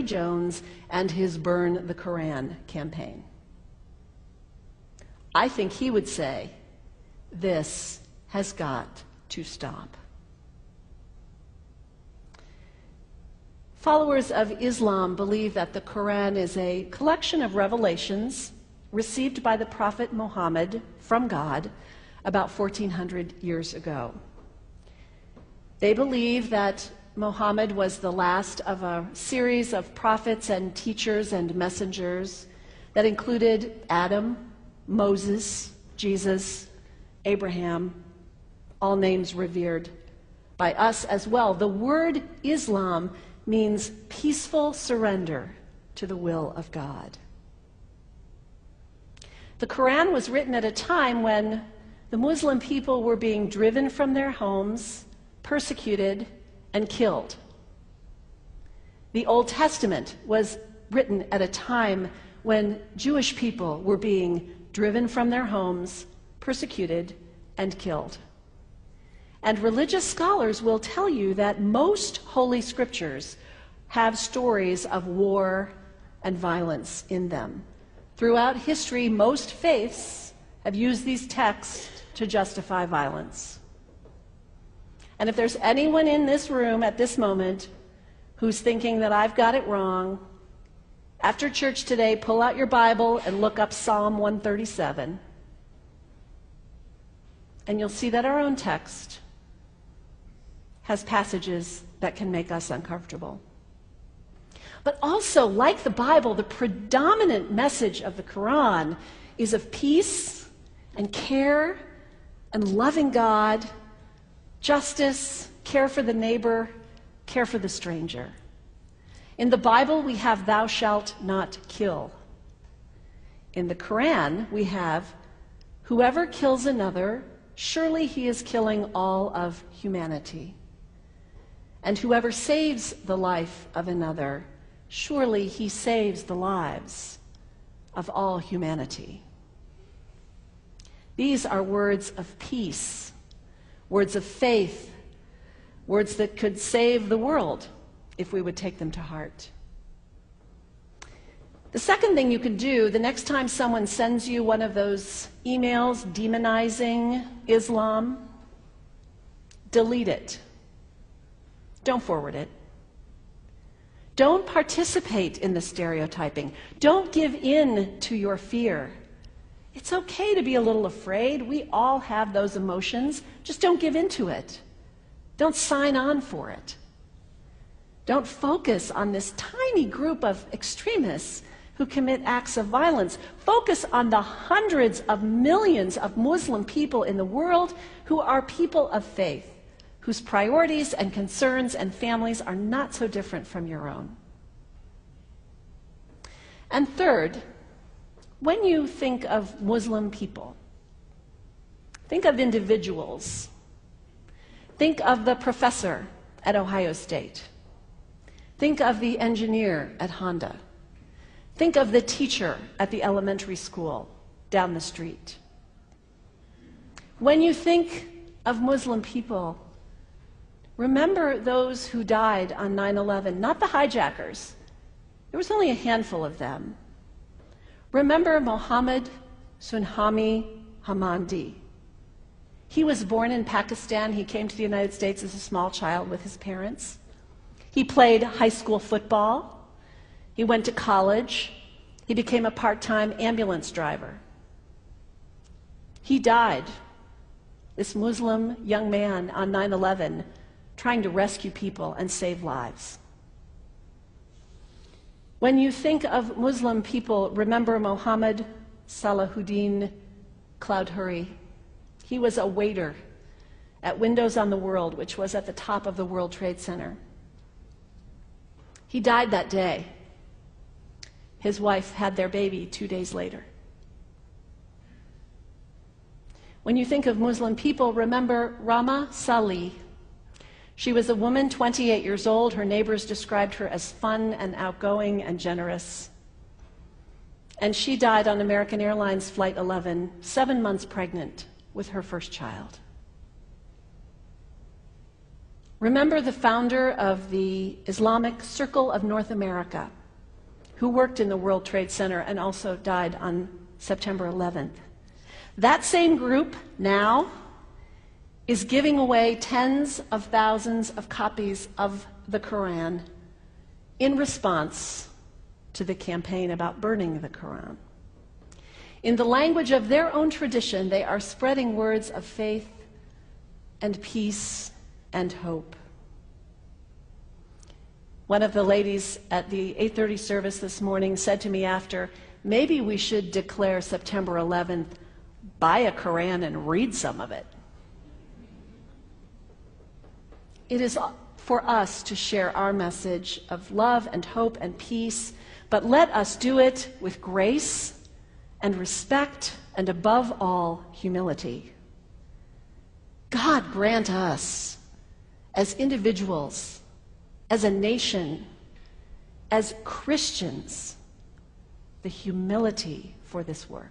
Jones and his Burn the Koran campaign. I think he would say, this has got to stop. Followers of Islam believe that the Quran is a collection of revelations received by the Prophet Muhammad from God about 1400 years ago. They believe that Muhammad was the last of a series of prophets and teachers and messengers that included Adam, Moses, Jesus, Abraham, all names revered by us as well. The word Islam means peaceful surrender to the will of God. The Quran was written at a time when the Muslim people were being driven from their homes, persecuted, and killed. The Old Testament was written at a time when Jewish people were being driven from their homes, persecuted, and killed. And religious scholars will tell you that most holy scriptures have stories of war and violence in them. Throughout history, most faiths have used these texts to justify violence. And if there's anyone in this room at this moment who's thinking that I've got it wrong, after church today, pull out your Bible and look up Psalm 137. And you'll see that our own text has passages that can make us uncomfortable. But also, like the Bible, the predominant message of the Quran is of peace and care and loving God, justice, care for the neighbor, care for the stranger. In the Bible, we have thou shalt not kill. In the Quran, we have whoever kills another, surely he is killing all of humanity. And whoever saves the life of another, surely he saves the lives of all humanity. These are words of peace, words of faith, words that could save the world if we would take them to heart. The second thing you can do the next time someone sends you one of those emails demonizing Islam, delete it. Don't forward it. Don't participate in the stereotyping. Don't give in to your fear. It's okay to be a little afraid. We all have those emotions. Just don't give in to it. Don't sign on for it. Don't focus on this tiny group of extremists who commit acts of violence. Focus on the hundreds of millions of Muslim people in the world who are people of faith, whose priorities and concerns and families are not so different from your own. And third, when you think of Muslim people, think of individuals. Think of the professor at Ohio State. Think of the engineer at Honda. Think of the teacher at the elementary school down the street. When you think of Muslim people, remember those who died on 9/11, not the hijackers. There was only a handful of them. Remember Mohammed Sunhami Hamandi. He was born in Pakistan. He came to the United States as a small child with his parents. He played high school football. He went to college. He became a part-time ambulance driver. He died, this Muslim young man, on 9/11, trying to rescue people and save lives. When you think of Muslim people, remember Mohammed Salahuddin Cloudhurry. He was a waiter at Windows on the World, which was at the top of the World Trade Center. He died that day. His wife had their baby 2 days later. When you think of Muslim people, remember Rama Salih. She was a woman, 28 years old. Her neighbors described her as fun and outgoing and generous. And she died on American Airlines Flight 11, 7 months pregnant with her first child. Remember the founder of the Islamic Circle of North America, who worked in the World Trade Center and also died on September 11th. That same group now is giving away tens of thousands of copies of the Quran in response to the campaign about burning the Quran. In the language of their own tradition, they are spreading words of faith and peace and hope. One of the ladies at the 8:30 service this morning said to me after, maybe we should declare September 11th, buy a Quran and read some of it. It is for us to share our message of love and hope and peace, but let us do it with grace and respect and above all, humility. God grant us, as individuals, as a nation, as Christians, the humility for this work.